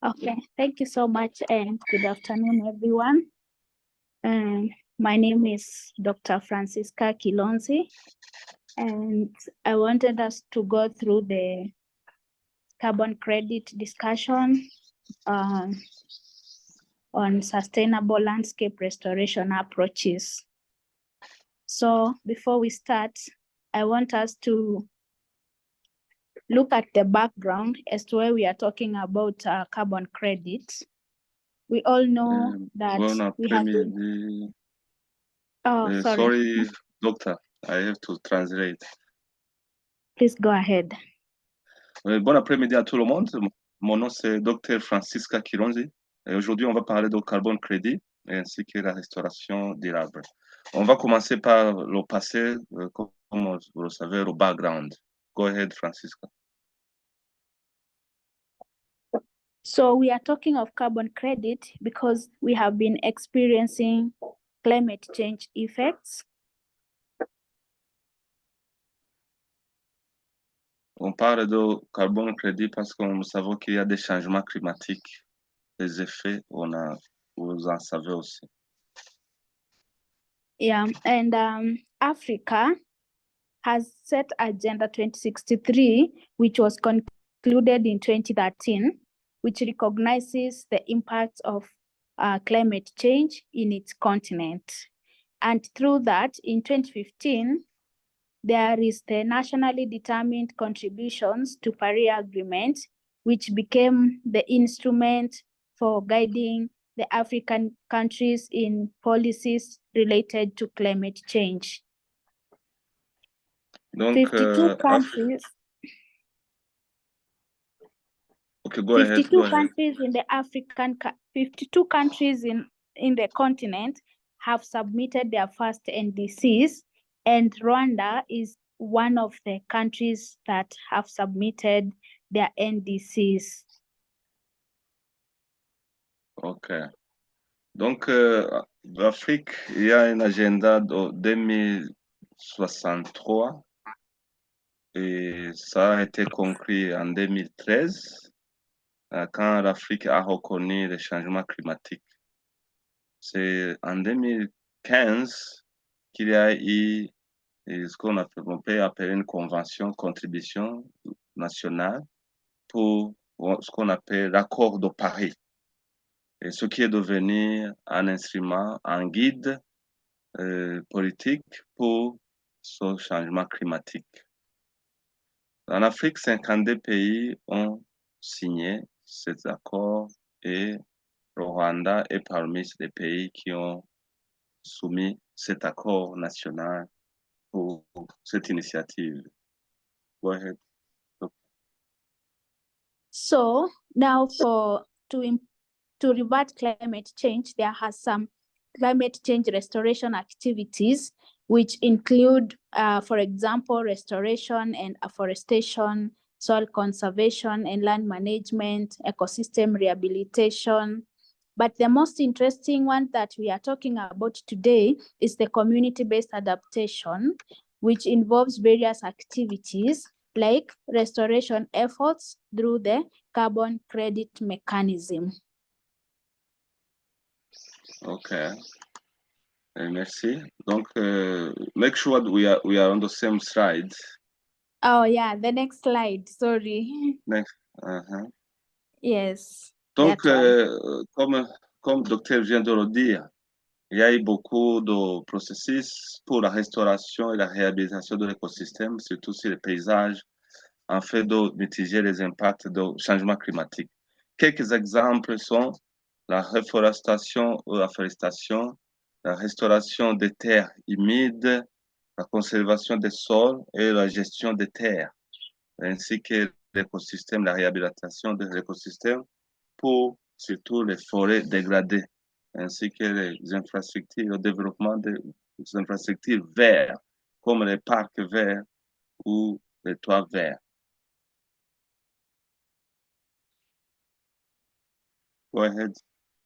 Okay, thank you so much and good afternoon, everyone. My name is Dr. Francisca Kilonzi, and I wanted us to go through the carbon credit discussion on sustainable landscape restoration approaches. So before we start, I want us to look at the background as to why we are talking about carbon credits. We all know that we have been... Oh, sorry. Sorry, doctor, I have to translate. Please go ahead. Bon après-midi à tout le monde. Mon nom c'est Dr Francisca Kilonzi. Et aujourd'hui, on va parler de carbone crédit ainsi que la restauration durable. On va commencer par le passé, comme vous le savez, le background. Go ahead, Francisca. So we are talking of carbon credit because we have been experiencing climate change effects. On parle de carbone crédit parce que nous savons qu'il y a des changements climatiques. Les effets, vous en savez aussi. Yeah, and Africa has set Agenda 2063, which was concluded in 2013, which recognizes the impact of climate change in its continent. And through that, in 2015, there is the nationally determined contributions to Paris Agreement, which became the instrument for guiding the African countries in policies related to climate change. Donc, 52 countries. Okay, go ahead. 52 countries in the 52 countries in the continent have submitted their first NDCs, and Rwanda is one of the countries that have submitted their NDCs. Ok. Donc, l'Afrique, il y a un agenda de 2063 et ça a été conclu en 2013 quand l'Afrique a reconnu les changements climatiques. C'est en 2015 qu'il y a eu ce qu'on peut appeler une contribution nationale pour ce qu'on appelle l'accord de Paris. Et ce qui est devenu un instrument, un guide politique pour ce changement climatique. En Afrique, 52 pays ont signé cet accord et le Rwanda est parmi les pays qui ont soumis cet accord national pour cette initiative. Go ahead. So now to revert climate change, there has some climate change restoration activities, which include, for example, restoration and afforestation, soil conservation and land management, ecosystem rehabilitation. But the most interesting one that we are talking about today is the community-based adaptation, which involves various activities like restoration efforts through the carbon credit mechanism. Okay. Merci. Donc, make sure we are on the same slide. Oh yeah, the next slide. Sorry. Next. Yes. Donc, comme le docteur vient de le dire, il y a eu beaucoup de processus pour la restauration et la réhabilitation de l'écosystème, surtout sur les paysages, en fait de mitiger les impacts du changement climatique. Quelques exemples sont la reforestation ou afforestation, la restauration des terres humides, la conservation des sols et la gestion des terres, ainsi que l'écosystème, la réhabilitation de l'écosystème pour surtout les forêts dégradées, ainsi que les infrastructures, le développement des infrastructures vertes, comme les parcs verts ou les toits verts. Go ahead.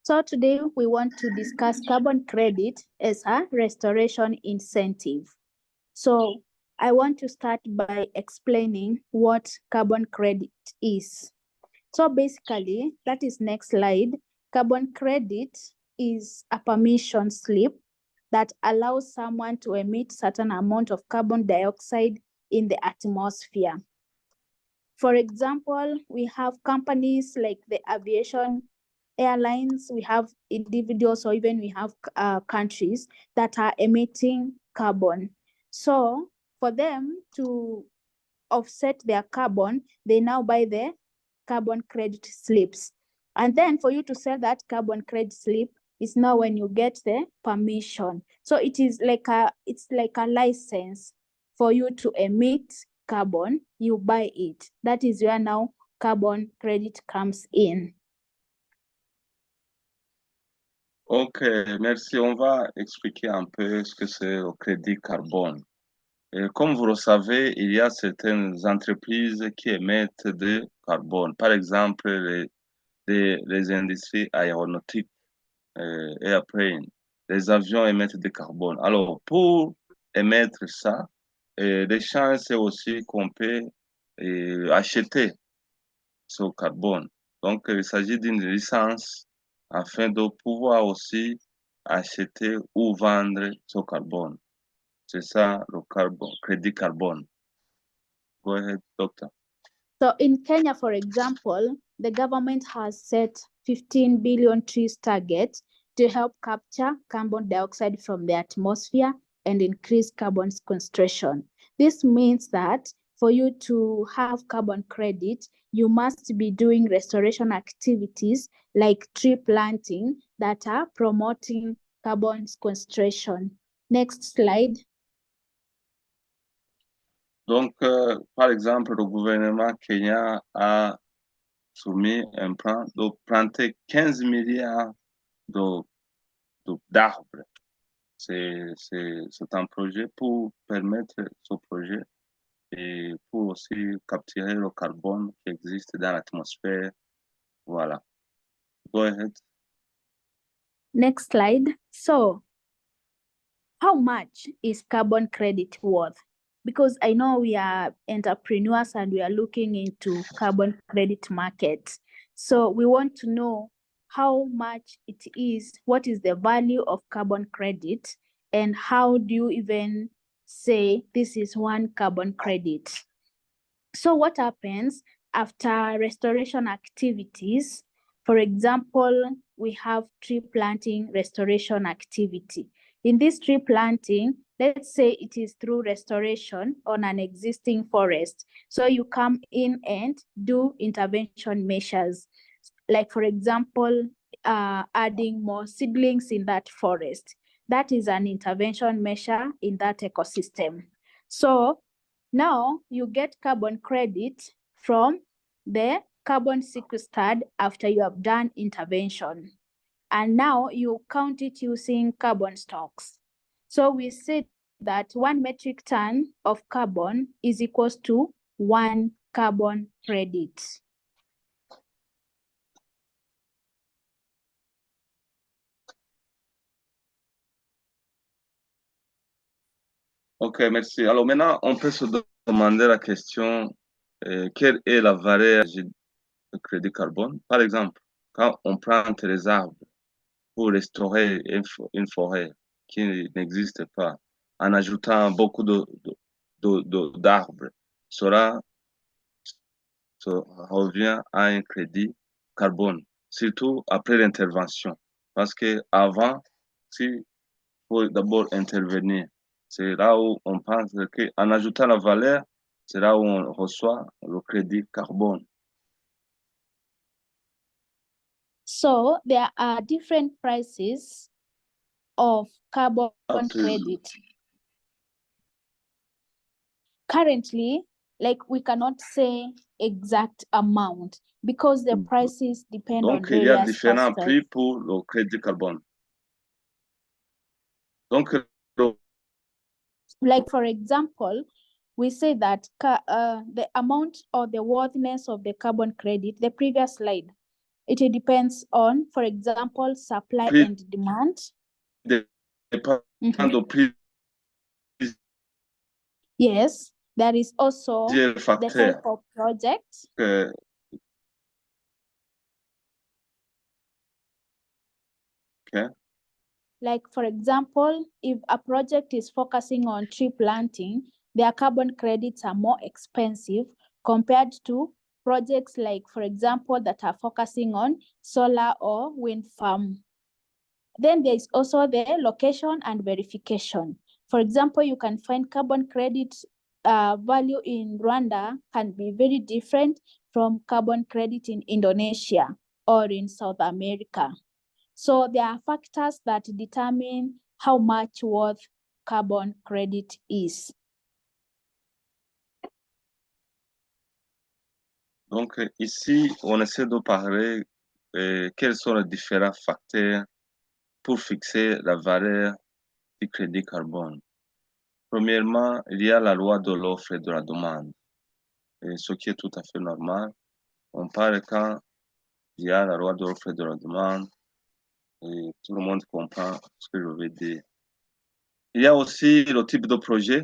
So today we want to discuss carbon credit as a restoration incentive. So I want to start by explaining what carbon credit is. So basically, that is next slide. Carbon credit is a permission slip that allows someone to emit certain amount of carbon dioxide in the atmosphere. For example, we have companies like the aviation airlines, we have individuals, or even we have countries that are emitting carbon. So for them to offset their carbon, they now buy the carbon credit slips. And then for you to sell that carbon credit slip is now when you get the permission. So it is like it's like a license for you to emit carbon, you buy it. That is where now carbon credit comes in. Ok, merci. On va expliquer un peu ce que c'est le crédit carbone. Et comme vous le savez, il y a certaines entreprises qui émettent de carbone. Par exemple, les industries aéronautiques et après, les avions émettent de carbone. Alors, pour émettre ça, les chances, c'est aussi qu'on peut acheter ce carbone. Donc, il s'agit d'une licence afin de pouvoir aussi acheter ou vendre ce carbone. C'est ça le carbone, crédit carbone. Go ahead, doctor. So in Kenya, for example, the government has set 15 billion trees target to help capture carbon dioxide from the atmosphere and increase carbon sequestration. This means that for you to have carbon credit, you must be doing restoration activities like tree planting that are promoting carbon sequestration. Next slide. Donc, par exemple, le gouvernement kenyan a soumis un plan de planter 15 milliards d'arbres. C'est un projet pour permettre ce projet et pour aussi capturer le carbone qui existe dans l'atmosphère. Voilà. Go ahead. Next slide. So, how much is carbon credit worth? Because I know we are entrepreneurs and we are looking into carbon credit market. So we want to know how much it is, what is the value of carbon credit, and how do you even say this is one carbon credit? So what happens after restoration activities? For example, we have tree planting restoration activity. In this tree planting, let's say it is through restoration on an existing forest. So you come in and do intervention measures. Like for example, adding more seedlings in that forest. That is an intervention measure in that ecosystem. So now you get carbon credit from the carbon sequestered after you have done intervention. And now you count it using carbon stocks. So we said that 1 metric ton of carbon is equals to 1 carbon credit. Ok, merci. Alors maintenant, on peut se demander la question, quelle est la valeur du crédit carbone? Par exemple, quand on plante les arbres pour restaurer une forêt qui n'existe pas, en ajoutant beaucoup d'arbres, cela revient à un crédit carbone, surtout après l'intervention. Parce que avant, il faut d'abord intervenir. C'est là où on pense qu'en ajoutant la valeur, c'est là où on reçoit le crédit carbone. So there are different prices of carbon credit. Currently, like we cannot say exact amount because the prices depend on Donc, il y a various différents aspects. prix pour le crédit carbone. Donc, like for example, we say that the amount or the worthiness of the carbon credit, the previous slide, it depends on, for example, supply prix and demand. Dépend du prix. Yes, there is also the facteurs type of project. OK. Like, for example, if a project is focusing on tree planting, their carbon credits are more expensive compared to projects like, for example, that are focusing on solar or wind farm. Then there is also the location and verification. For example, you can find carbon credit value in Rwanda can be very different from carbon credit in Indonesia or in South America. So there are factors that determine how much worth carbon credit is. Donc, ici, on essaie de parler quels sont les différents facteurs pour fixer la valeur du crédit carbone. Premièrement, il y a la loi de l'offre et de la demande, et ce qui est tout à fait normal. On parle quand il y a la loi de l'offre et de la demande, et tout le monde comprend ce que je veux dire. Il y a aussi le type de projet.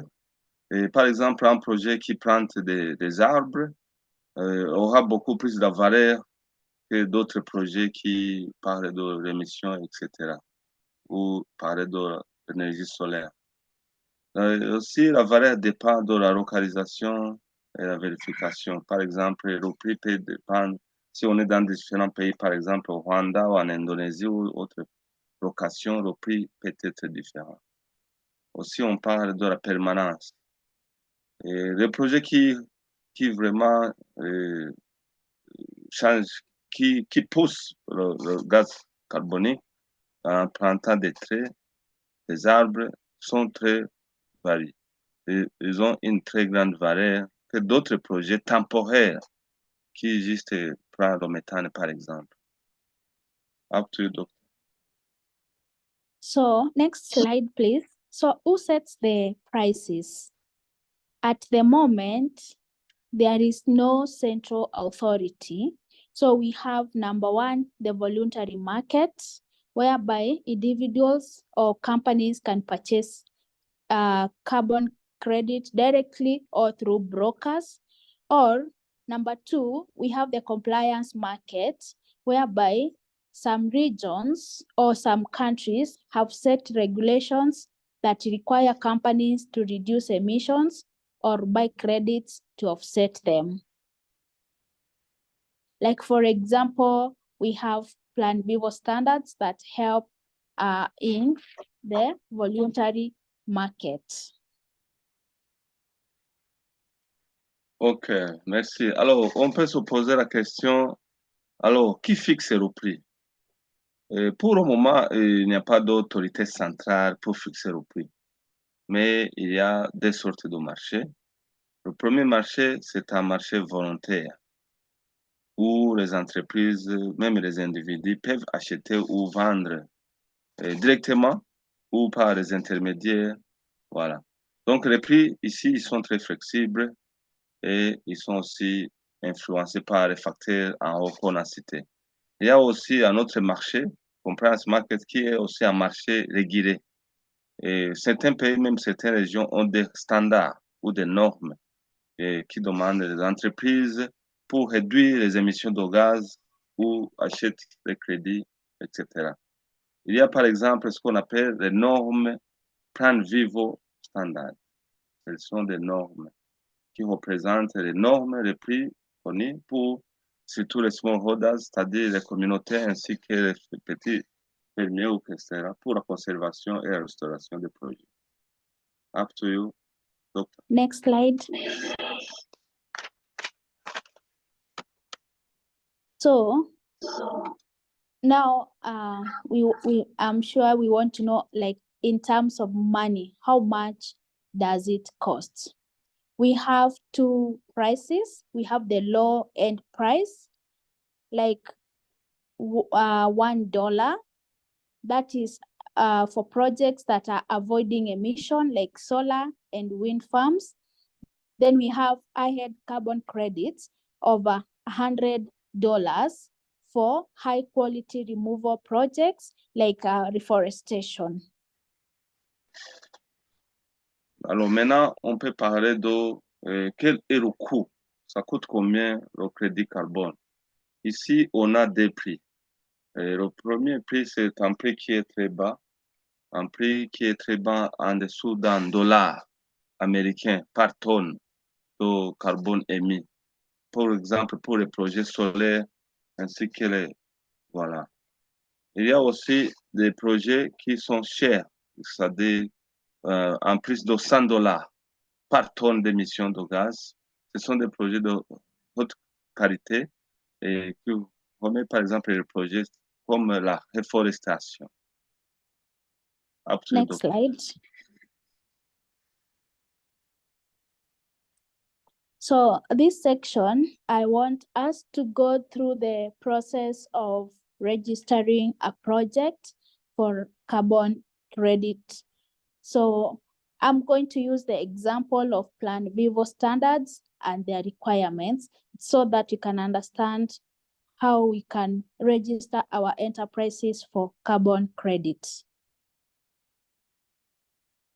Et par exemple, un projet qui plante des arbres aura beaucoup plus de valeur que d'autres projets qui parlent de l'émission, etc. ou parlent de l'énergie solaire. Aussi, la valeur dépend de la localisation et la vérification. Par exemple, le prix peut dépendre si on est dans différents pays, par exemple au Rwanda ou en Indonésie ou autre location, le prix peut être différent. Aussi, on parle de la permanence. Et les projets qui vraiment changent, qui poussent le gaz carbonique en plantant des traits, des arbres, sont très variés. Et ils ont une très grande valeur que d'autres projets temporaires qui juste prennent le méthane, par exemple. Up to you, doctor. So next slide, please. So who sets the prices? At the moment, there is no central authority. So we have number one, the voluntary market, whereby individuals or companies can purchase carbon credit directly or through brokers. Or number two, we have the compliance market, whereby some regions or some countries have set regulations that require companies to reduce emissions or buy credits to offset them. Like, for example, we have Plan Vivo standards that help in the voluntary market. OK, merci. Alors, on peut se poser la question, alors, qui fixe le prix? Pour le moment, il n'y a pas d'autorité centrale pour fixer le prix. Mais il y a des sortes de marchés. Le premier marché, c'est un marché volontaire où les entreprises, même les individus, peuvent acheter ou vendre directement ou par les intermédiaires. Voilà. Donc, les prix ici, ils sont très flexibles et ils sont aussi influencés par les facteurs en haut qu'on a cités. Il y a aussi un autre marché, compliance market, qui est aussi un marché régulé. Et certains pays, même certaines régions, ont des standards ou des normes qui demandent aux entreprises pour réduire les émissions de gaz ou acheter des crédits, etc. Il y a par exemple ce qu'on appelle les normes Plan Vivo Standard. Ce sont des normes qui représentent les normes, les prix connus pour surtout les smallholders, c'est-à-dire les communautés ainsi que les petits fermiers, etc., pour la conservation et la restauration des produits. Up to you, doctor. Next slide. So now I'm sure we want to know, like, in terms of money, how much does it cost? We have two prices. We have the low end price, like $1. That is for projects that are avoiding emission, like solar and wind farms. Then we have high-end carbon credits over $100 for high quality removal projects like reforestation. Alors maintenant, on peut parler de quel est le coût. Ça coûte combien le crédit carbone? Ici, on a des prix. Et le premier prix, c'est un prix qui est très bas, un prix qui est très bas en dessous d'un dollar américain par tonne de carbone émis. Par exemple, pour les projets solaires ainsi que les... Voilà. Il y a aussi des projets qui sont chers, c'est-à-dire en plus de 100 dollars par tonne d'émissions de gaz. Ce sont des projets de haute qualité et qui remet par exemple les projets comme la reforestation. Up to you, Next Doctor. slide. So this section, I want us to go through the process of registering a project for carbon credit. So I'm going to use the example of Plan Vivo standards and their requirements so that you can understand how we can register our enterprises for carbon credit.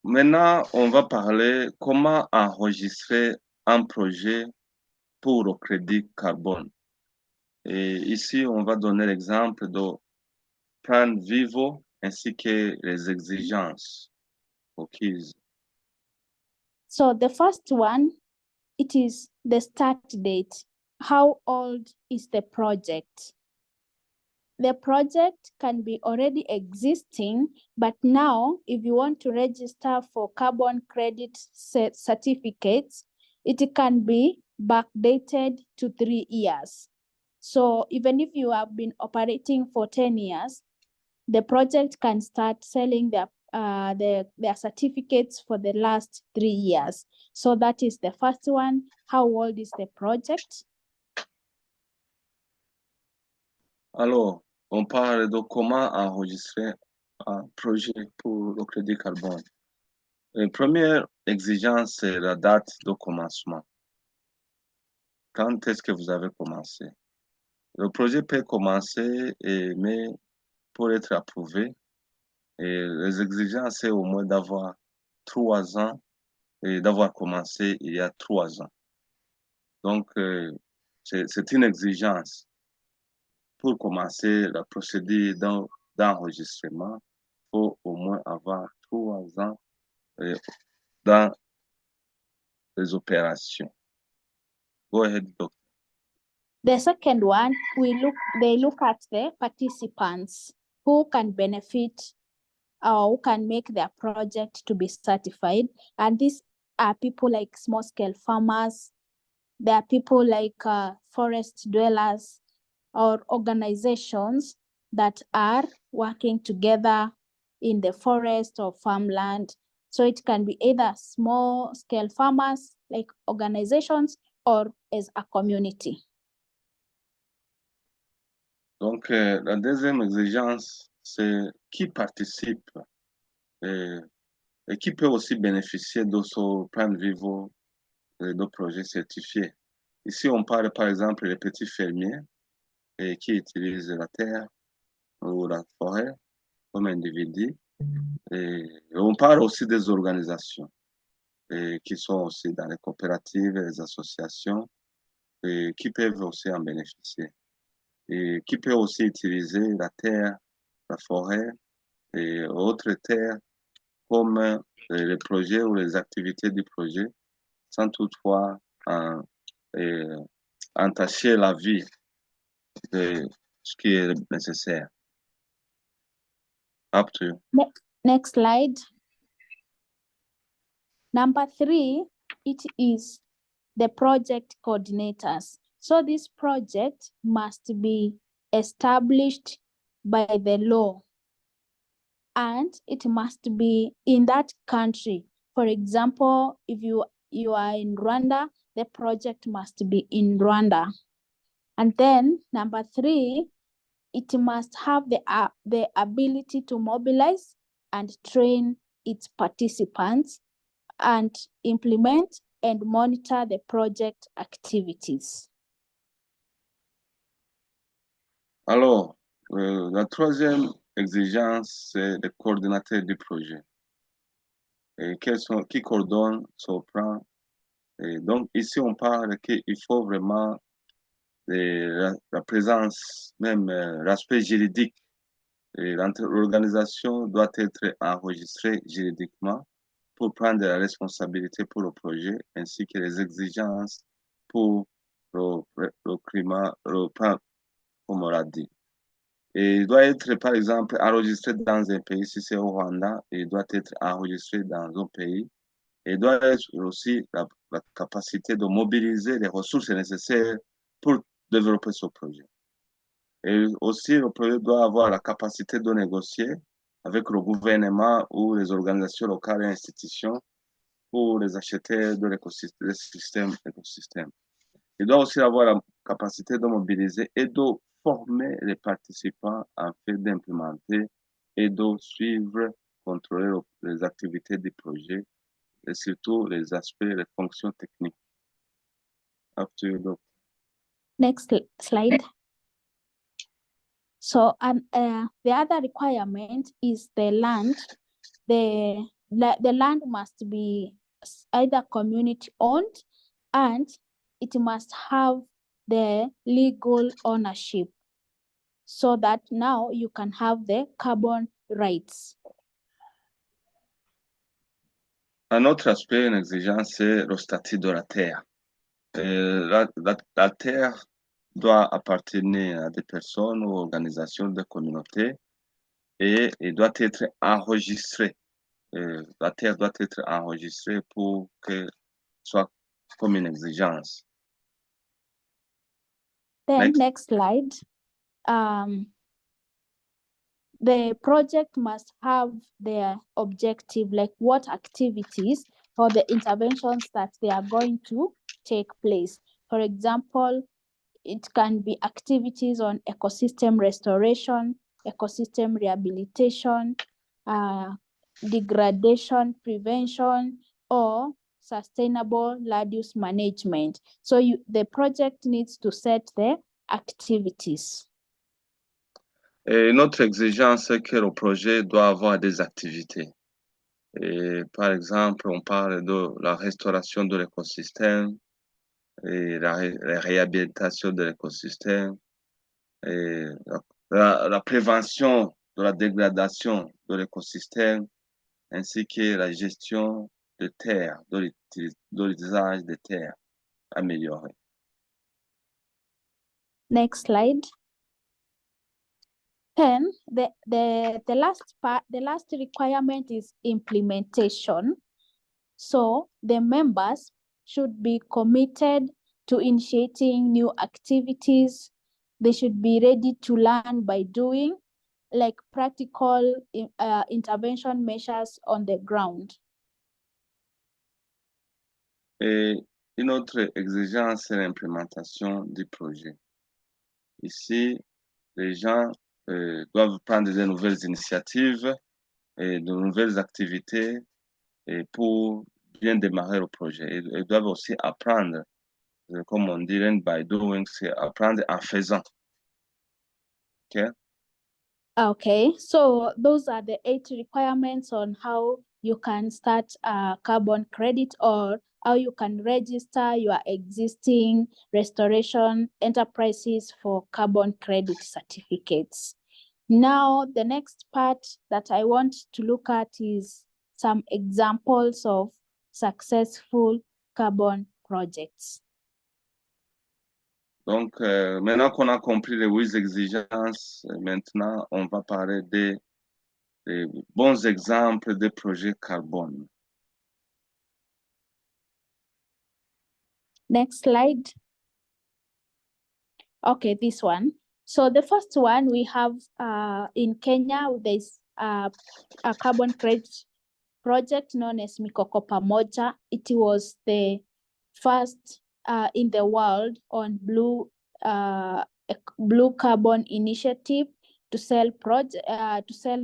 Maintenant, on va parler comment enregistrer un projet pour le crédit carbone. Et ici, on va donner l'exemple de Plan Vivo ainsi que les exigences requises. So the first one, it is the start date. How old is the project? The project can be already existing, but now if you want to register for carbon credit certificates, it can be backdated to 3 years. So even if you have been operating for 10 years, the project can start selling their certificates for the last 3 years. So that is the first one. How old is the project? Alors, on parle de comment enregistrer un projet pour le crédit carbone. La première exigence, c'est la date de commencement. Quand est-ce que vous avez commencé? Le projet peut commencer, mais pour être approuvé, et les exigences, c'est au moins d'avoir 3 ans et d'avoir commencé il y a 3 ans. Donc, c'est une exigence. Pour commencer la procédure d'enregistrement, il faut au moins avoir 3 ans dans les opérations. Go ahead, doctor. The second one, they look at the participants who can benefit or who can make their project to be certified. And these are people like small-scale farmers. There are people like forest dwellers or organizations that are working together in the forest or farmland. So it can be either small-scale farmers like organizations or as a community. Donc, la deuxième exigence, c'est qui participe et qui peut aussi bénéficier de ce plan Vivo de projets certifiés. Ici, on parle par exemple des petits fermiers qui utilisent la terre ou la forêt comme individus. Et on parle aussi des organisations qui sont aussi dans les coopératives, les associations, et qui peuvent aussi en bénéficier. Et qui peuvent aussi utiliser la terre, la forêt et autres terres comme les projets ou les activités du projet, sans toutefois entacher la vie de ce qui est nécessaire. Up to you. Next slide. Number 3, it is the project coordinators. So this project must be established by the law and it must be in that country. For example, if you are in Rwanda, the project must be in Rwanda. And then number 3, it must have the ability to mobilize and train its participants and implement and monitor the project activities. Alors, la troisième exigence, c'est le coordinateur du projet. Et qui coordonne ce plan. Et donc, ici, on parle qu'il faut vraiment la présence, même l'aspect juridique. L'organisation doit être enregistrée juridiquement pour prendre la responsabilité pour le projet ainsi que les exigences pour le climat, comme on l'a dit. Et il doit être, par exemple, enregistré dans un pays, si c'est au Rwanda, et il doit être enregistré dans un pays. Et il doit être aussi la capacité de mobiliser les ressources nécessaires pour développer ce projet. Et aussi, le projet doit avoir la capacité de négocier avec le gouvernement ou les organisations locales et institutions pour les acheter de l'écosystème. Il doit aussi avoir la capacité de mobiliser et de former les participants afin d'implémenter et de suivre, contrôler les activités du projet et surtout les aspects, les fonctions techniques. After you, Doctor. Next slide. So, the other requirement is the land. The land must be either community owned and it must have the legal ownership so that now you can have the carbon rights. Un autre aspect, une exigence, c'est le statut de la terre. La terre doit appartenir à des personnes ou organisations de communauté et doit être enregistrée. La terre doit être enregistrée pour que soit comme une exigence. Then next slide. The project must have their objective, like what activities or the interventions that they are going to take place. For example, it can be activities on ecosystem restoration, ecosystem rehabilitation, degradation prevention, or sustainable land use management. So the project needs to set the activities. Et une autre exigence, c'est que le projet doit avoir des activités. Et par exemple, on parle de la restauration de l'écosystème, et la réhabilitation de l'écosystème, et la prévention de la dégradation de l'écosystème, ainsi que la gestion de terre, de l'usage des terres amélioré. Next slide. Then the last part, the last requirement is implementation. So the members should be committed to initiating new activities. They should be ready to learn by doing, like practical intervention measures on the ground. Et une autre exigence, c'est l'implémentation du projet. Ici, les gens doivent prendre de nouvelles initiatives et de nouvelles activités et pour bien démarrer le projet. Ils doivent aussi apprendre, comme on dit, learn by doing, c'est apprendre en faisant. Okay? Okay, so those are the 8 requirements on how you can start a carbon credit or how you can register your existing restoration enterprises for carbon credit certificates. Now, the next part that I want to look at is some examples of successful carbon projects. Donc, maintenant qu'on a compris les 8 exigences, maintenant, on va parler des bons exemples de projets carbone. Next slide. Okay, this one. So the first one we have in Kenya, there's a carbon credit project known as Mikoko Pamoja. It was the first in the world on blue carbon initiative to sell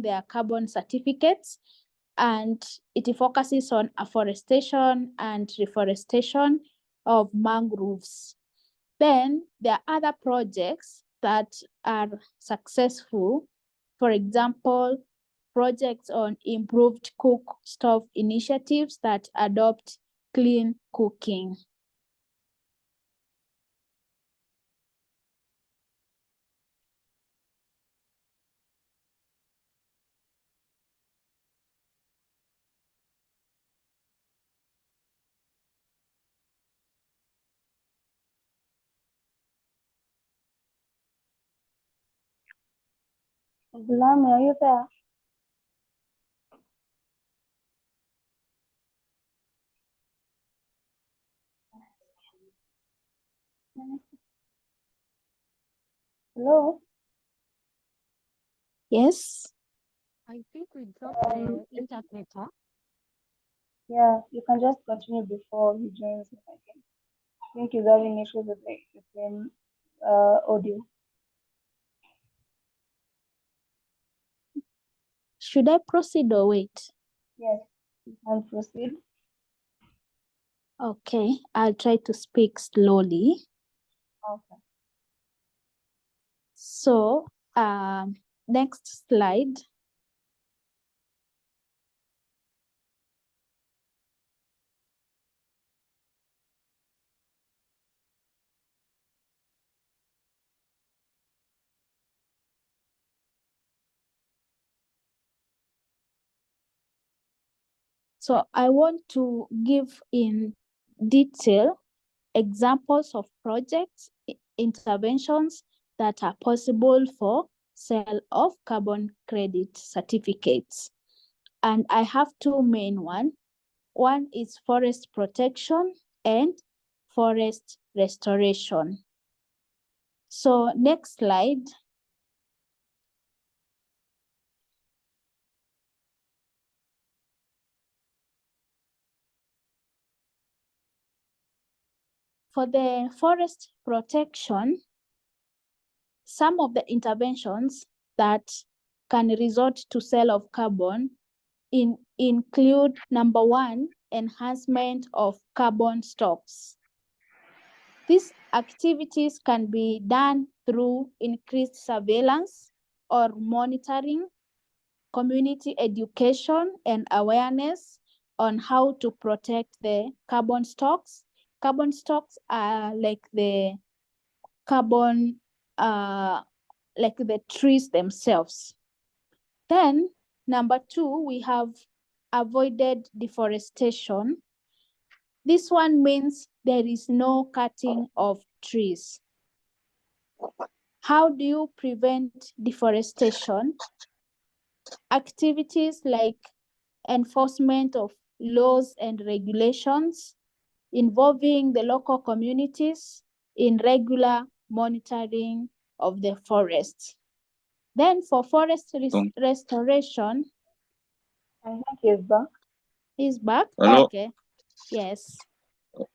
their carbon certificates, and it focuses on afforestation and reforestation of mangroves. Then there are other projects that are successful. For example, projects on improved cook stove initiatives that adopt clean cooking. Lami, are you there? Hello? Yes. I think we dropped the interpreter. Yeah, you can just continue before he joins me again. I think he's having issues with the audio. Should I proceed or wait? Yes, you can proceed. Okay, I'll try to speak slowly. Okay. So, next slide. So I want to give in detail examples of projects, interventions that are possible for sale of carbon credit certificates. And I have two main ones. One is forest protection and forest restoration. So next slide. For the forest protection, some of the interventions that can resort to sale of carbon include, number one, enhancement of carbon stocks. These activities can be done through increased surveillance or monitoring, community education and awareness on how to protect the carbon stocks. Carbon stocks are like the carbon, like the trees themselves. Then, number two, we have avoided deforestation. This one means there is no cutting of trees. How do you prevent deforestation? Activities like enforcement of laws and regulations involving the local communities in regular monitoring of the forests. Then for forest restoration. I think he's back. He's back? Hello? Okay. Yes.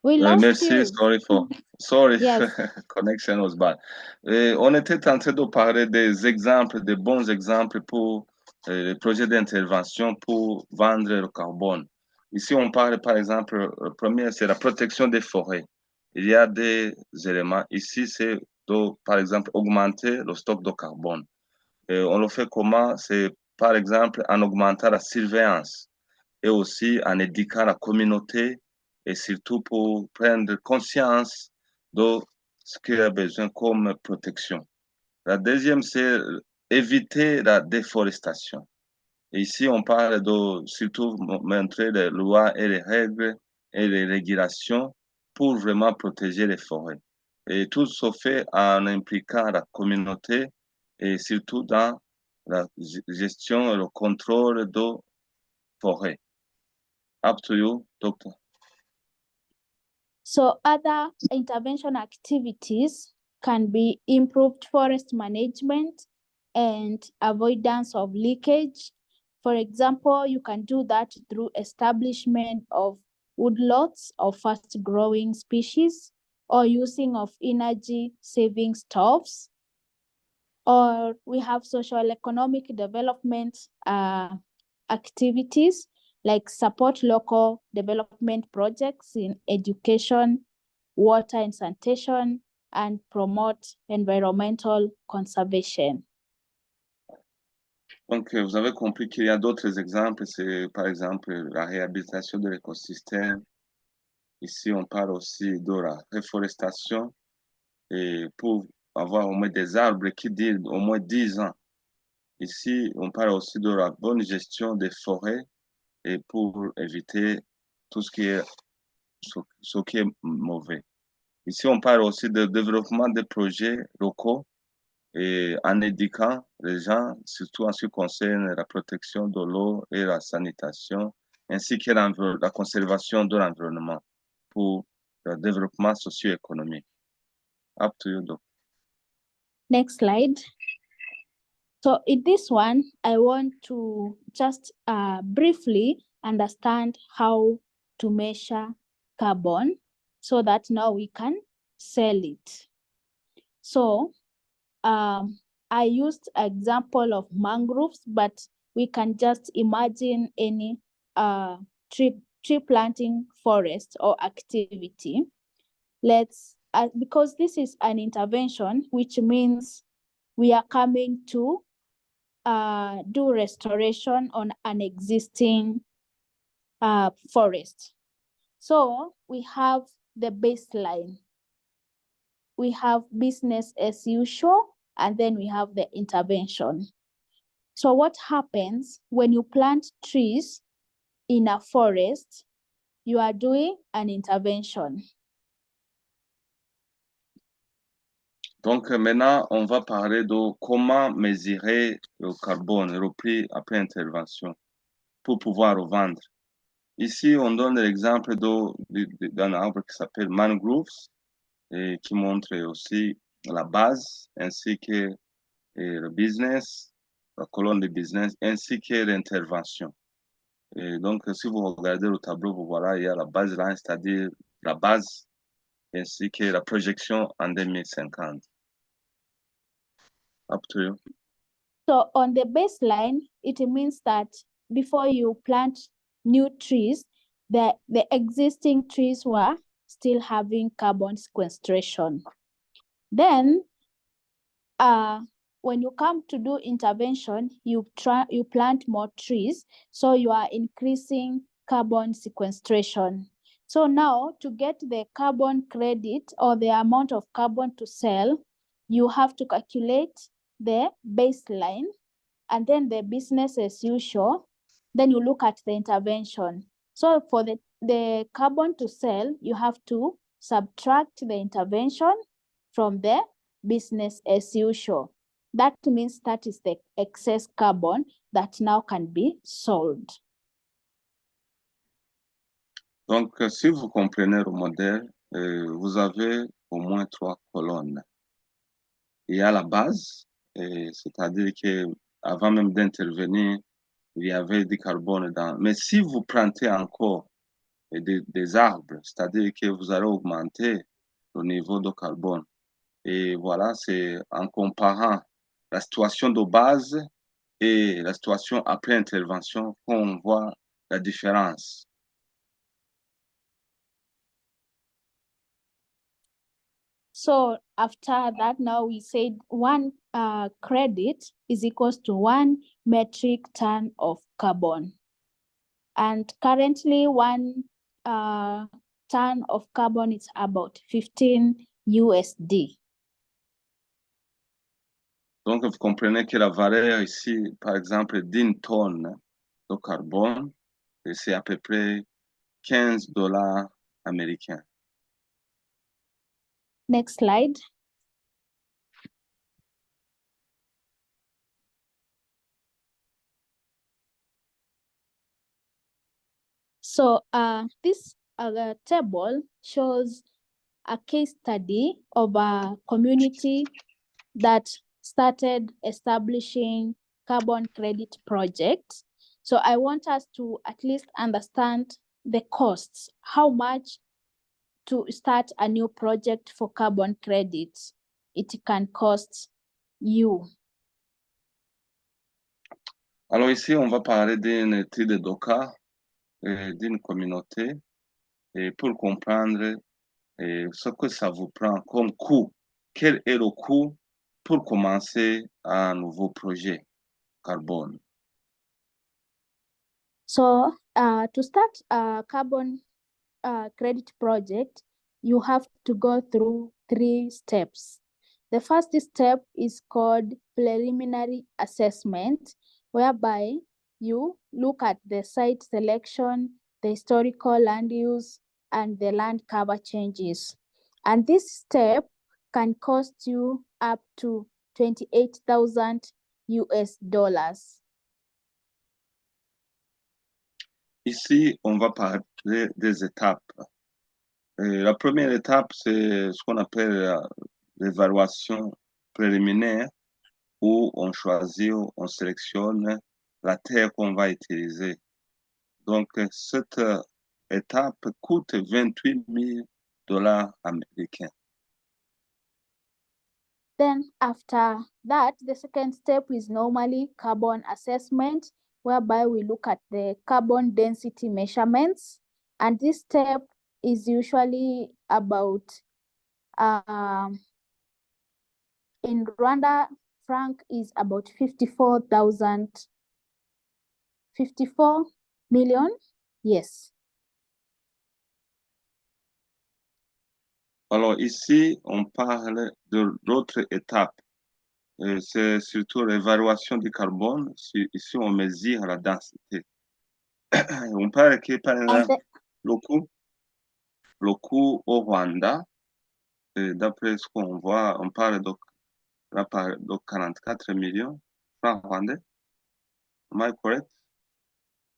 We lost Merci, you. sorry, Yes. connection was bad. On était en train de parler des exemples, des bons exemples pour les projets d'intervention pour vendre le carbone. Ici, on parle par exemple, le premier, c'est la protection des forêts. Il y a des éléments. Ici, c'est par exemple augmenter le stock de carbone. On le fait comment? C'est par exemple en augmentant la surveillance et aussi en éduquant la communauté et surtout pour prendre conscience de ce qu'il a besoin comme protection. La deuxième, c'est éviter la déforestation. Et ici, on parle de surtout montrer les lois et les règles et les régulations pour vraiment protéger les forêts. Et tout se fait en impliquant la communauté et surtout dans la gestion et le contrôle de forêts. Up to you, Doctor. So other intervention activities can be improved forest management and avoidance of leakage. For example, you can do that through establishment of woodlots of fast-growing species or using of energy-saving stoves. Or we have social economic development activities like support local development projects in education, water and sanitation, and promote environmental conservation. Donc, vous avez compris qu'il y a d'autres exemples, c'est par exemple la réhabilitation de l'écosystème. Ici, on parle aussi de la réforestation et pour avoir au moins des arbres qui durent au moins 10 ans. Ici, on parle aussi de la bonne gestion des forêts et pour éviter tout ce qui est mauvais. Ici, on parle aussi de développement des projets locaux et en éduquant les gens, surtout en ce qui concerne la protection de l'eau et la sanitation, ainsi que la conservation de l'environnement pour le développement socio-économique. Up to you, Doc. Next slide. So in this one, I want to just briefly understand how to measure carbon so that now we can sell it. So I used example of mangroves, but we can just imagine any tree planting forest or activity. Let's, because this is an intervention, which means we are coming to do restoration on an existing forest. So we have the baseline. We have business as usual, and then we have the intervention. So what happens when you plant trees in a forest? You are doing an intervention. Donc maintenant, on va parler de comment mesurer le carbone repris après intervention pour pouvoir revendre. Ici, on donne l'exemple d'un arbre qui s'appelle mangroves et qui montre aussi la base ainsi que le business, la colonne de business ainsi que l'intervention. Et donc, si vous regardez le tableau, vous voyez, il y a la baseline, c'est-à-dire la base ainsi que la projection en 2050. Up to you. So on the baseline, it means that before you plant new trees, the existing trees were still having carbon sequestration. Then, when you come to do intervention, you plant more trees, so you are increasing carbon sequestration. So now, to get the carbon credit or the amount of carbon to sell, you have to calculate the baseline and then the business as usual. Then you look at the intervention. So for the carbon to sell, you have to subtract the intervention from the business as usual. That means that is the excess carbon that now can be sold. Donc, si vous comprenez le modèle, vous avez au moins 3 colonnes. Il y a la base, c'est-à-dire qu'avant même d'intervenir, il y avait du carbone dedans. Mais si vous plantez encore des arbres, c'est-à-dire que vous allez augmenter le niveau de carbone. Et voilà, c'est en comparant la situation de base et la situation après intervention qu'on voit la différence. So after that, now we said one credit is equals to 1 metric ton of carbon. And currently 1 ton of carbon is about 15 USD. Donc, vous comprenez que la valeur ici, par exemple, d'une tonne de carbone, c'est à peu près $15 américains. Next slide. So this table shows a case study of a community that started establishing carbon credit projects. So I want us to at least understand the costs, how much to start a new project for carbon credits it can cost you. Alors ici, on va parler d'une étude de cas d'une communauté et pour comprendre ce que ça vous prend comme coût. Quel est le coût pour commencer un nouveau projet carbone? So to start a carbon credit project, you have to go through 3 steps. The first step is called preliminary assessment, whereby you look at the site selection, the historical land use, and the land cover changes. And this step can cost you up to $28,000 US. Ici, on va parler des étapes. La première étape, c'est ce qu'on appelle l'évaluation préliminaire, où on choisit, on sélectionne la terre qu'on va utiliser. Donc, cette étape coûte $28,000 américains. Then after that, the second step is normally carbon assessment, whereby we look at the carbon density measurements. And this step is usually about, in Rwanda, franc is about 54 million, yes. Alors ici, on parle de l'autre étape. C'est surtout l'évaluation du carbone. Ici, on mesure la densité. On parle que, par exemple, le coût au Rwanda, d'après ce qu'on voit, on parle de 44 millions francs rwandais. Am I correct?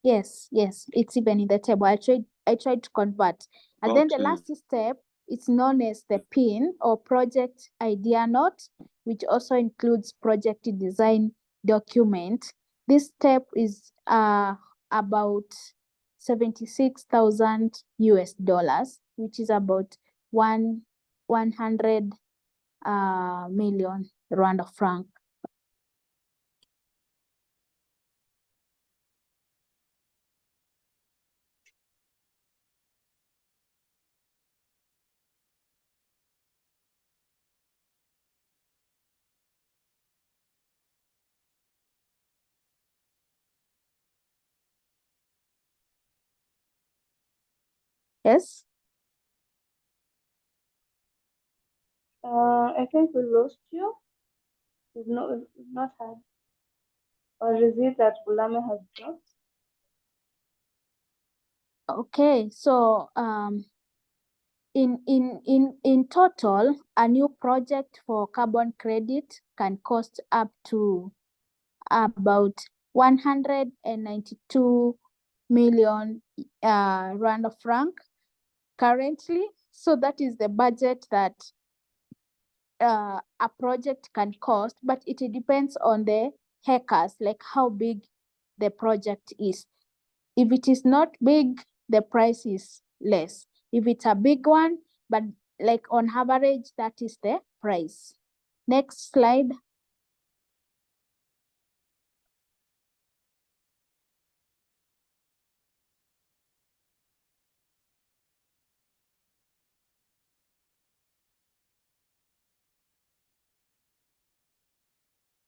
Yes, it's even in the table. I tried to convert. And then the last step is known as the PIN, or project idea note, which also includes project design document. This step is about $76,000 US, which is about 100 million Rwanda franc. Yes? I think we lost you. We've not had. Or is it that Bulame has dropped? Okay, so in total, a new project for carbon credit can cost up to about 192 million Rwanda franc currently. So that is the budget that a project can cost, but it depends on the hectares, like how big the project is. If it is not big, the price is less. If it's a big one, but like on average, that is the price. Next slide.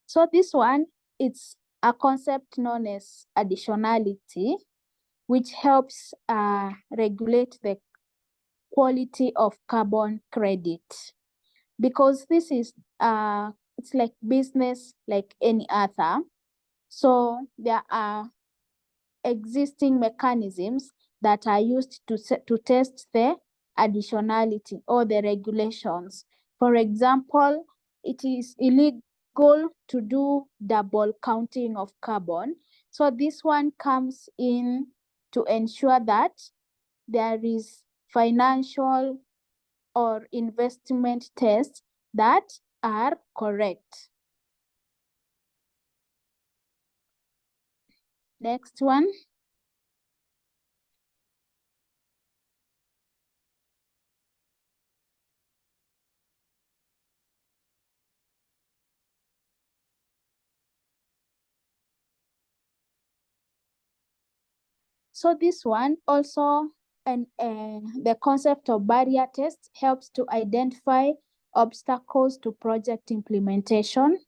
So this one, it's a concept known as additionality, which helps regulate the quality of carbon credit. Because this is, it's like business like any other. So there are existing mechanisms that are used to test the additionality or the regulations. For example, it is illegal to do double counting of carbon. So this one comes in to ensure that there is financial or investment tests that are correct. Next one. So this one also, and the concept of barrier tests helps to identify obstacles to project implementation.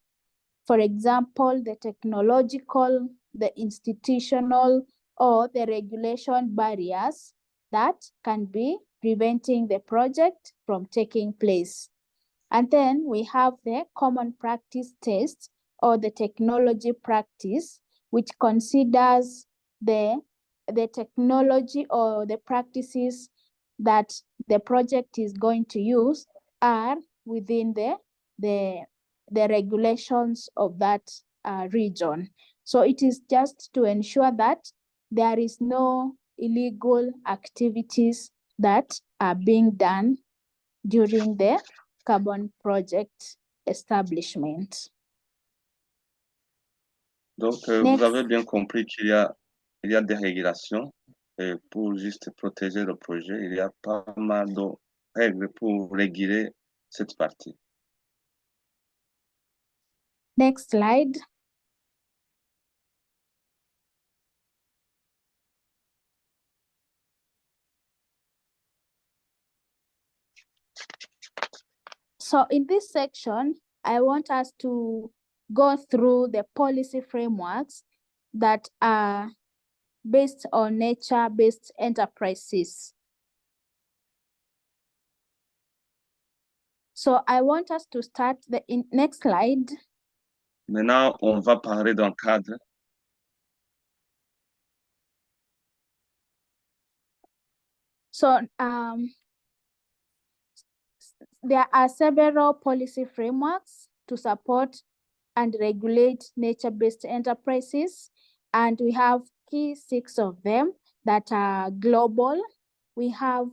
For example, the technological, the institutional, or the regulation barriers that can be preventing the project from taking place. And then we have the common practice test, or the technology practice, which considers the technology or the practices that the project is going to use are within the the regulations of that region. So it is just to ensure that there is no illegal activities that are being done during the carbon project establishment. Donc, vous Next. avez bien compris qu'il y a des régulations et pour juste protéger le projet, il y a pas mal de règles pour réguler cette partie. Next slide. So in this section, I want us to go through the policy frameworks that are based on nature-based enterprises. So I want us to start the next slide. Maintenant, on va parler d'un cadre. So there are several policy frameworks to support and regulate nature-based enterprises, and we have key 6 of them that are global. We have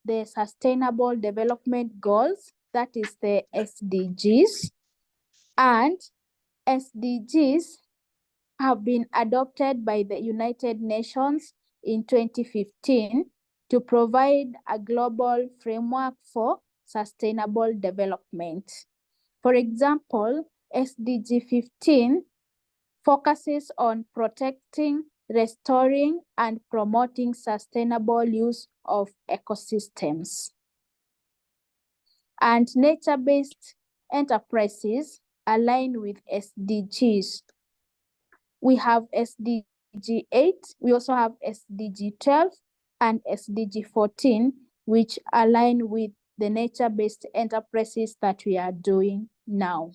the Sustainable Development Goals, that is the SDGs, and SDGs have been adopted by the United Nations in 2015 to provide a global framework for sustainable development. For example, SDG 15 focuses on protecting, restoring, and promoting sustainable use of ecosystems. And nature-based enterprises align with SDGs. We have SDG 8, we also have SDG 12 and SDG 14, which align with the nature-based enterprises that we are doing now.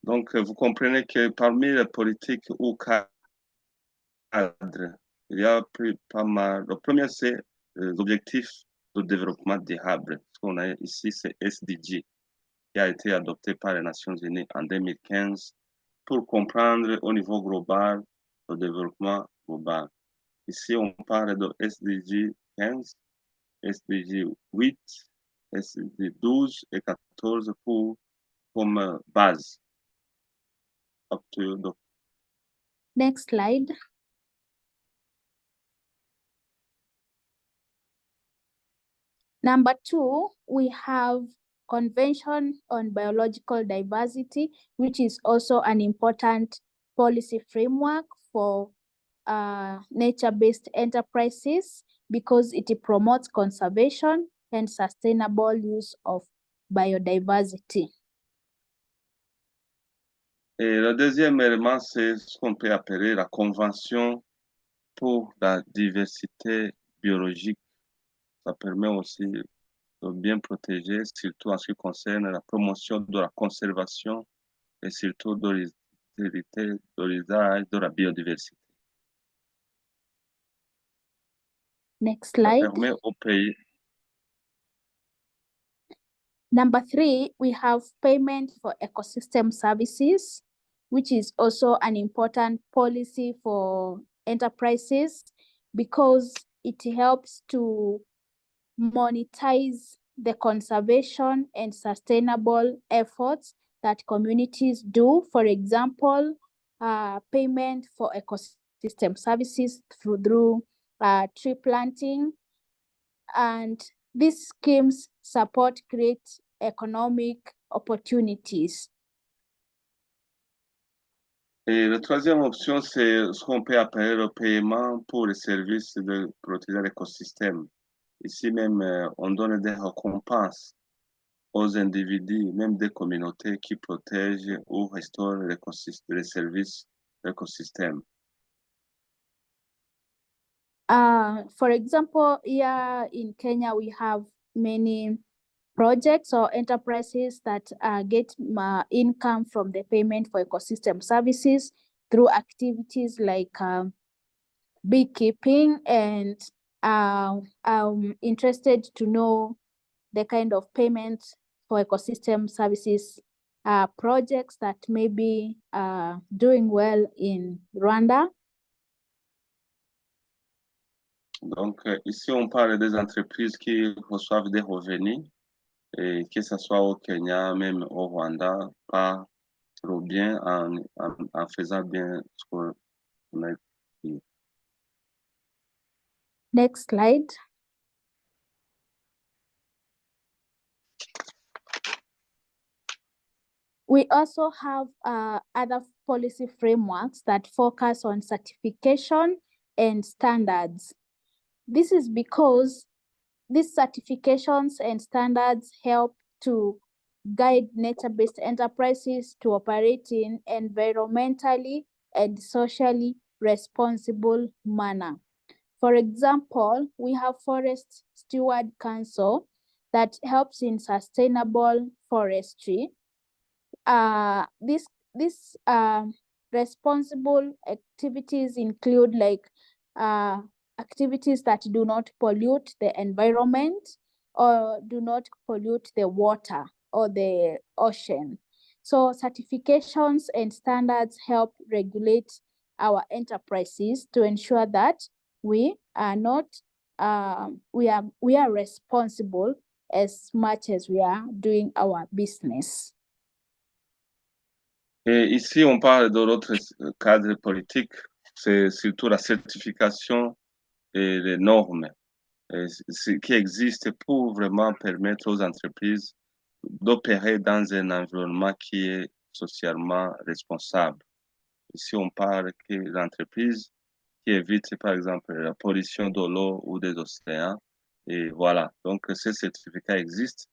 Donc, vous comprenez que parmi les politiques ou cadres, il y a pas mal. Le premier, c'est l'objectif de développement durable. Ce qu'on a ici, c'est SDG, qui a été adopté par les Nations Unies en 2015 pour comprendre au niveau global le développement global. Ici, on parle de SDG 15, SDG 8, SDG 12 et 14 comme base. Up to you, Dr. Next slide. Number 2, we have Convention on Biological Diversity, which is also an important policy framework for nature-based enterprises because it promotes conservation and sustainable use of biodiversity. Et le deuxième élément, c'est ce qu'on peut appeler la Convention pour la diversité biologique. Ça permet aussi de bien protéger, surtout en ce qui concerne la promotion de la conservation et surtout de l'usage de la biodiversité. Next Ça slide. permet au pays. Number 3, we have payment for ecosystem services, which is also an important policy for enterprises because it helps to monetize the conservation and sustainable efforts that communities do. For example, payment for ecosystem services through tree planting, and these schemes support great economic opportunities. Et la troisième option, c'est ce qu'on peut appeler le paiement pour les services de protéger l'écosystème. Ici même, on donne des récompenses aux individus, même des communautés qui protègent ou restaurent les services de l'écosystème. For example, here in Kenya, we have many projects or enterprises that get income from the payment for ecosystem services through activities like beekeeping, and I'm interested to know the kind of payments for ecosystem services projects that may be doing well in Rwanda. Donc, ici, on parle des entreprises qui reçoivent des revenus, et que ce soit au Kenya, même au Rwanda, par le bien, en faisant bien ce qu'on a dit. Next slide. We also have other policy frameworks that focus on certification and standards. This is because these certifications and standards help to guide nature-based enterprises to operate in environmentally and socially responsible manner. For example, we have Forest Steward Council that helps in sustainable forestry. These responsible activities include like activities that do not pollute the environment or do not pollute the water or the ocean. So certifications and standards help regulate our enterprises to ensure that we are not we are responsible as much as we are doing our business. Et ici, on parle de l'autre cadre politique, c'est surtout la certification et les normes qui existent pour vraiment permettre aux entreprises d'opérer dans un environnement qui est socialement responsable. Ici, on parle que l'entreprise qui évite, par exemple, la pollution de l'eau ou des océans. Et voilà, donc ces certificats existent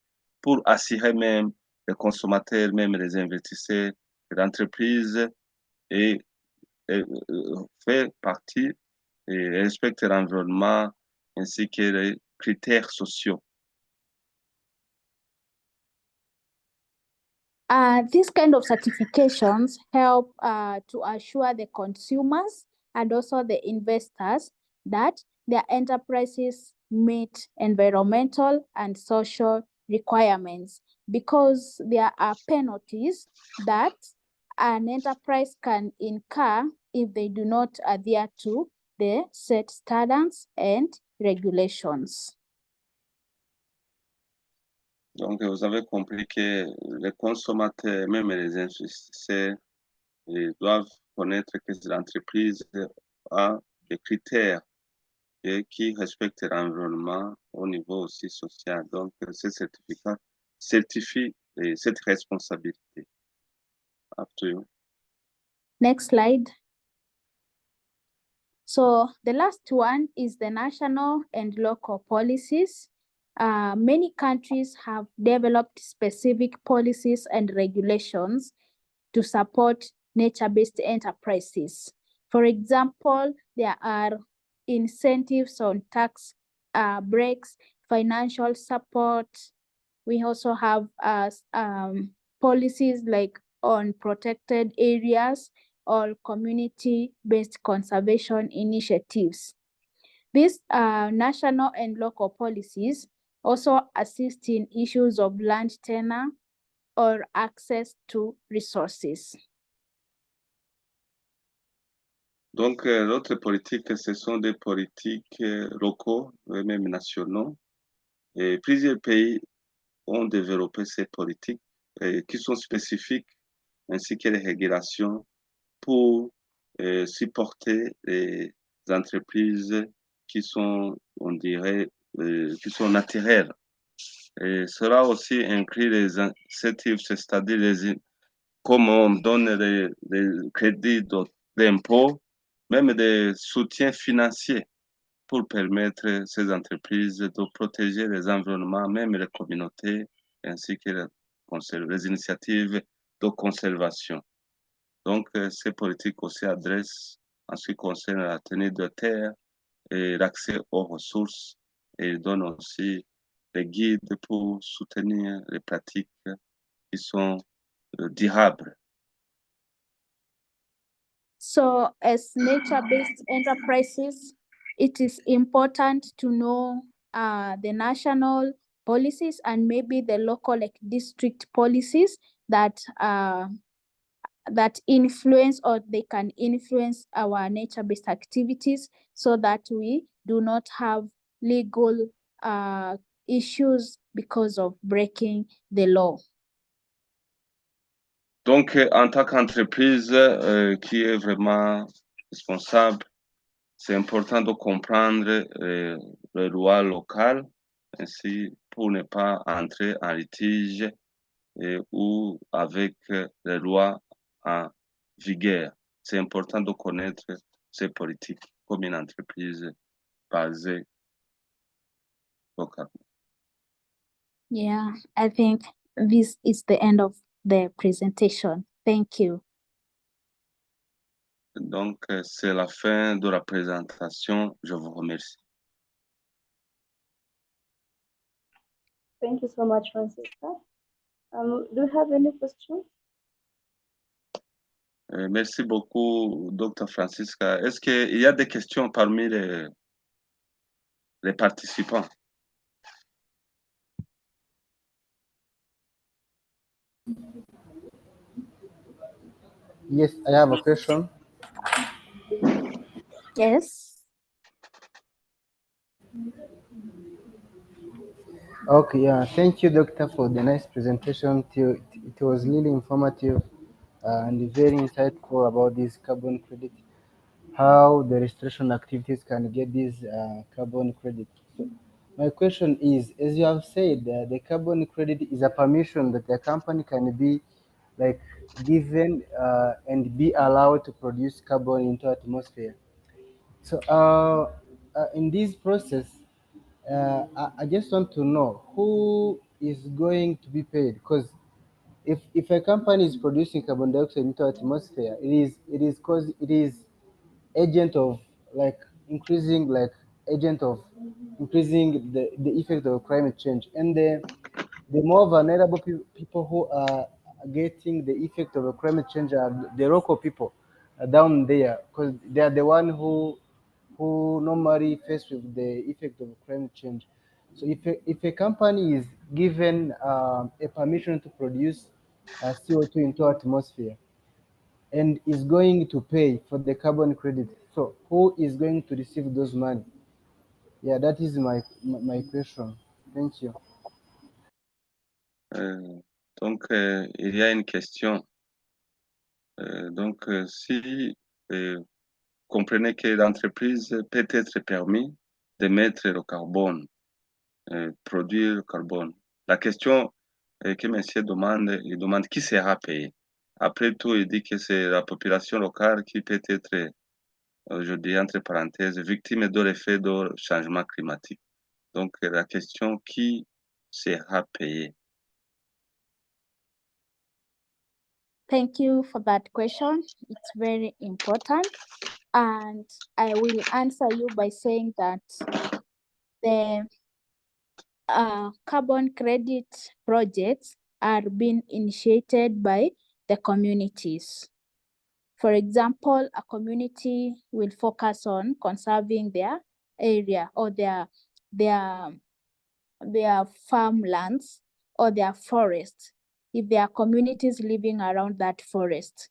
pour assurer même les consommateurs, même les investisseurs, que l'entreprise fait partie et respecte l'environnement ainsi que les critères sociaux. These kind of certifications help to assure the consumers and also the investors that their enterprises meet environmental and social requirements, because there are penalties that an enterprise can incur if they do not adhere to the set standards and regulations. Donc, vous avez compris que les consommateurs, même les investisseurs, doivent connaître que l'entreprise a des critères qui respectent l'environnement au niveau aussi social. Donc, ce certificat certifie cette responsabilité. Up to you. Next slide. So the last one is the national and local policies. Many countries have developed specific policies and regulations to support nature-based enterprises. For example, there are incentives on tax breaks, financial support. We also have policies like on protected areas or community-based conservation initiatives. These national and local policies also assist in issues of land tenure or access to resources. Donc, l'autre politique, ce sont des politiques locaux, même nationaux. Et plusieurs pays ont développé ces politiques qui sont spécifiques, ainsi que les régulations pour supporter les entreprises qui sont, on dirait, qui sont naturelles. Et cela aussi inclut les incentives, c'est-à-dire comme on donne les crédits d'impôt, même des soutiens financiers pour permettre ces entreprises de protéger les environnements, même les communautés, ainsi que les initiatives de conservation. Donc, ces politiques aussi adressent en ce qui concerne la tenue de terre et l'accès aux ressources, et donnent aussi des guides pour soutenir les pratiques qui sont durables. So as nature-based enterprises, it is important to know the national policies and maybe the local like district policies that that influence or they can influence our nature-based activities so that we do not have legal issues because of breaking the law. Donc, en tant qu'entreprise qui est vraiment responsable, c'est important de comprendre les lois locales ainsi pour ne pas entrer en litige ou avec les lois en vigueur. C'est important de connaître ces politiques comme une entreprise basée localement. Yeah, I think this is the end of the presentation. Thank you. Donc, c'est la fin de la présentation. Je vous remercie. Thank you so much, Francisca. Do you have any questions? Merci beaucoup, Dr. Francisca. Est-ce qu'il y a des questions parmi les participants? Yes, I have a question. Yes. Okay, yeah, thank you, Doctor, for the nice presentation. It was really informative and very insightful about this carbon credit, how the restoration activities can get this carbon credit. So my question is, as you have said, the carbon credit is a permission that the company can be like given and be allowed to produce carbon into atmosphere. So in this process, I just want to know who is going to be paid, because if a company is producing carbon dioxide into atmosphere, it is agent of like increasing the effect of climate change, and the more vulnerable people who are getting the effect of climate change are the local people down there, because they are the one who normally face with the effect of climate change. So if a company is given a permission to produce CO2 into atmosphere and is going to pay for the carbon credit, so who is going to receive those money? Yeah, that is my question. Thank you. Donc, il y a une question. Donc, si comprenez que l'entreprise peut être permis d'émettre le carbone, produire le carbone. La question que monsieur demande, il demande qui sera payé. Après tout, il dit que c'est la population locale qui peut être, je dis entre parenthèses, victime de l'effet du changement climatique. Donc, la question qui sera payé. Thank you for that question. It's very important. And I will answer you by saying that the carbon credit projects are being initiated by the communities. For example, a community will focus on conserving their area or their farmlands or their forests, if there are communities living around that forest.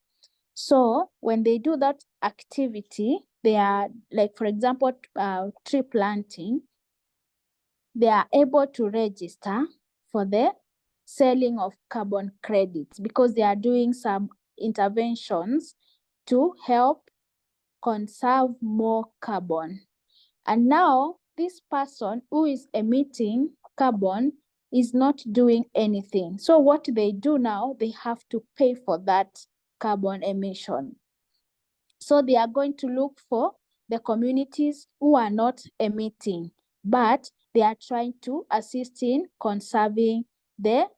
So when they do that activity, they are like, for example, tree planting, they are able to register for the selling of carbon credits because they are doing some interventions to help conserve more carbon. And now this person who is emitting carbon is not doing anything. So what they do now, they have to pay for that carbon emission. So they are going to look for the communities who are not emitting, but they are trying to assist in conserving the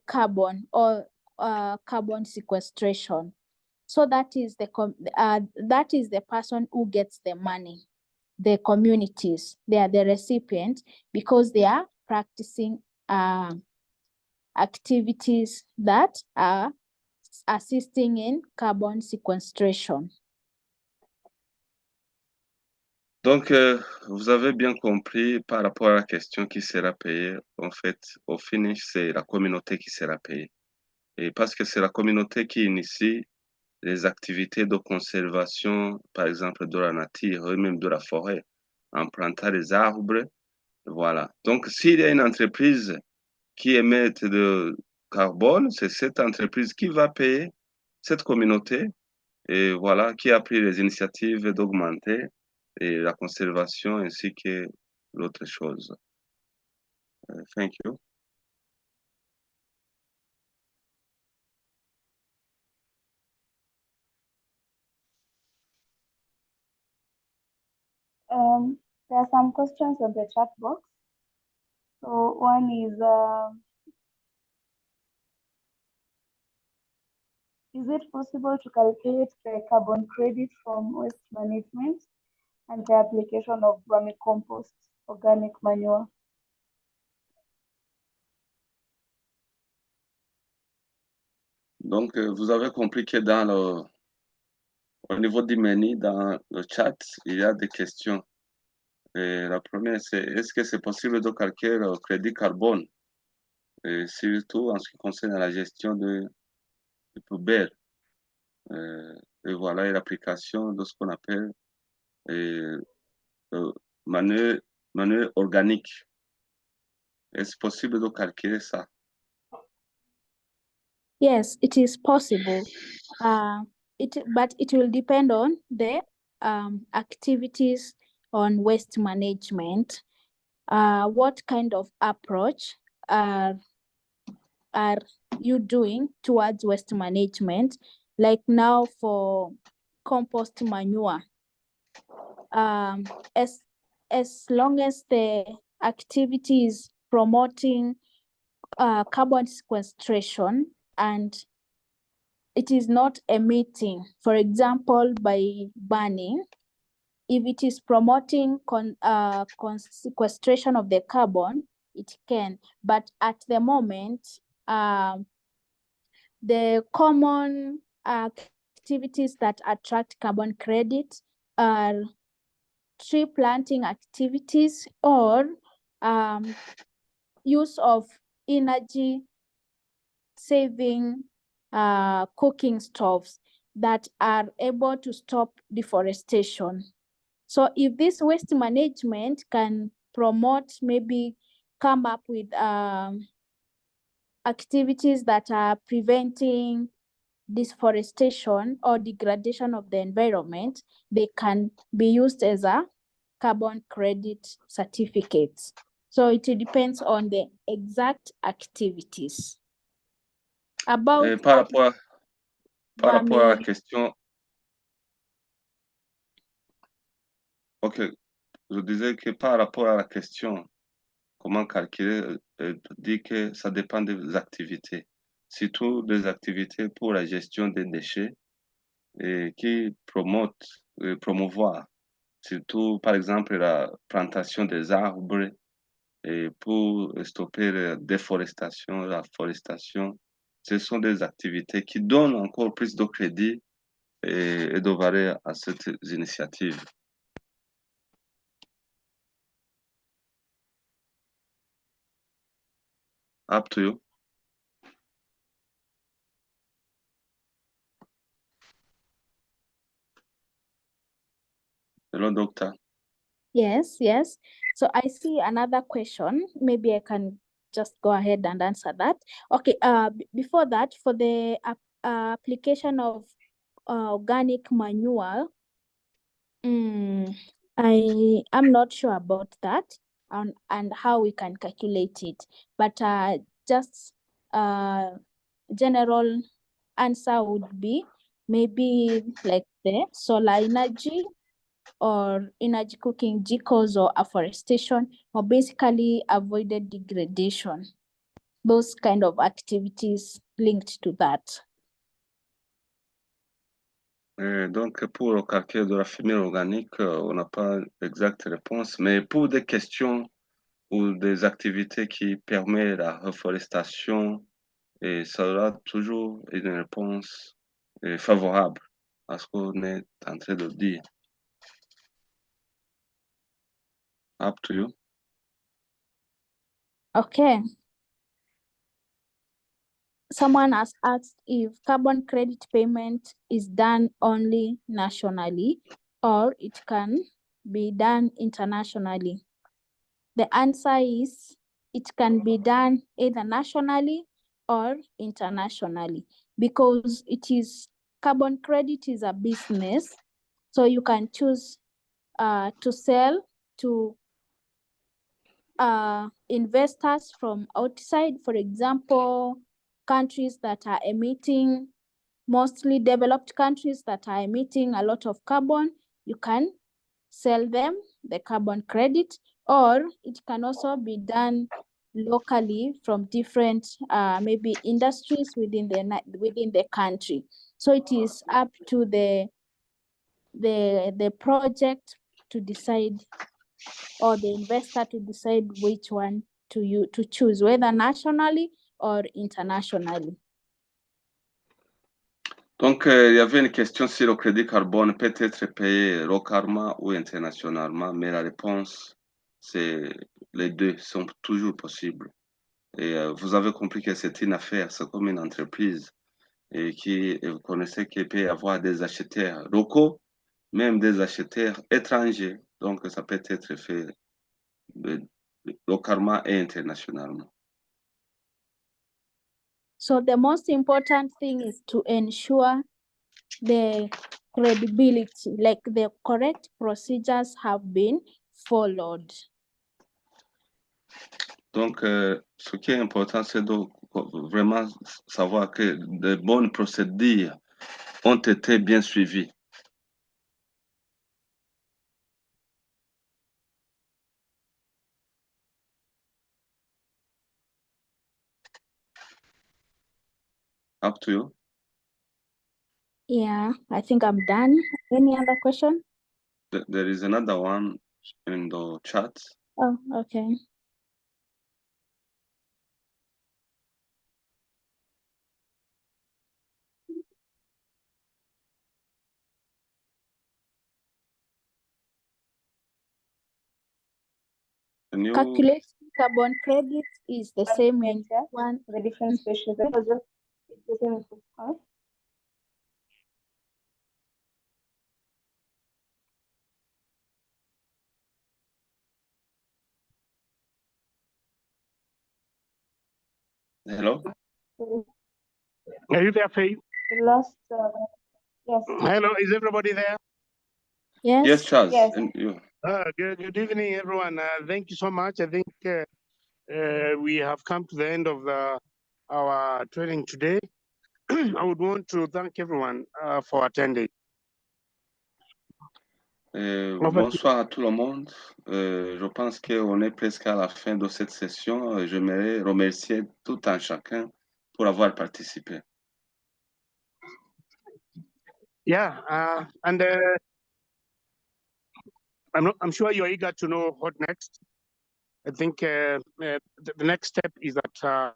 carbon or carbon sequestration. So that is the person who gets the money. The communities, they are the recipient because they are practicing activities that are assisting in carbon sequestration. Donc, vous avez bien compris par rapport à la question qui sera payée. En fait, au finish, c'est la communauté qui sera payée. Et parce que c'est la communauté qui initie les activités de conservation, par exemple, de la nature et même de la forêt, en plantant des arbres. Voilà. Donc, s'il y a une entreprise qui émet de carbone, c'est cette entreprise qui va payer cette communauté et voilà, qui a pris les initiatives d'augmenter et la conservation ainsi que l'autre chose. Thank you. There are some questions on the chat box. So one is it possible to calculate the carbon credit from waste management and the application of vermicompost, organic manure? Donc, vous avez compris que au niveau du menu, dans le chat, il y a des questions. Et la première, c'est est-ce que c'est possible de calculer le crédit carbone, et surtout en ce qui concerne la gestion de poubelles. Et voilà, et l'application de ce qu'on appelle euh, manuel, manuel organique. Est-ce possible de calculer ça? Yes, it is possible. But it will depend on the activities on waste management. What kind of approach are you doing towards waste management? Like now for compost manure, as long as the activity is promoting carbon sequestration and it is not emitting, for example, by burning, if it is promoting sequestration of the carbon, it can. But at the moment, the common activities that attract carbon credit are tree planting activities or use of energy saving cooking stoves that are able to stop deforestation. So if this waste management can promote, maybe come up with activities that are preventing deforestation or degradation of the environment, they can be used as a carbon credit certificates. So it depends on the exact activities. About Et par rapport à la question, ok, je disais que par rapport à la question, comment calculer, dit que ça dépend des activités, surtout des activités pour la gestion des déchets et qui promouvoir, surtout par exemple la plantation des arbres et pour stopper la déforestation, la forestation. Ce sont des activités qui donnent encore plus de crédit et de valeur à cette initiative. Up to you. Hello, doctor. Yes. So I see another question. Maybe I can just go ahead and answer that. Okay. Before that, for the application of organic manure, I am not sure about that and how we can calculate it. But just general answer would be maybe like the solar energy or energy cooking GCOs or afforestation, or basically avoided degradation. Those kind of activities linked to that. Donc, pour le calcul de la fumée organique, on n'a pas d'exacte réponse, mais pour des questions ou des activités qui permettent la reforestation, et ça aura toujours une réponse favorable à ce qu'on est en train de dire. Up to you. Okay. Someone has asked if carbon credit payment is done only nationally or it can be done internationally. The answer is it can be done either nationally or internationally because carbon credit is a business. So you can choose to sell to investors from outside, for example, countries that are emitting, mostly developed countries that are emitting a lot of carbon. You can sell them the carbon credit, or it can also be done locally from different maybe industries within the country. So it is up to the project to decide, or the investor to decide which one to choose, whether nationally or internationally. Donc, il y avait une question si le crédit carbone peut être payé localement ou internationalement, mais la réponse, c'est les deux sont toujours possibles. Et vous avez compris que c'est une affaire, c'est comme une entreprise, et vous connaissez qu'il peut y avoir des acheteurs locaux, même des acheteurs étrangers. Donc, ça peut être fait localement et internationalement. So the most important thing is to ensure the credibility, like the correct procedures have been followed. Donc, ce qui est important, c'est de vraiment savoir que de bonnes procédures ont été bien suivies. Up to you. Yeah, I think I'm done. Any other question? There is another one in the chat. Oh, okay. Calculating carbon credit is the same in one. The different species. It was just the same as before. Hello? Are you there, Faith? The last, yes. Hello, is everybody there? Yes. Yes, Charles. Yes. And you. Good evening, everyone. Thank you so much. I think we have come to the end of our training today. I would want to thank everyone for attending. Bonsoir à tout le monde. Je pense qu'on est presque à la fin de cette session. J'aimerais remercier tout un chacun pour avoir participé. Yeah, and I'm sure you're eager to know what next. I think the next step is that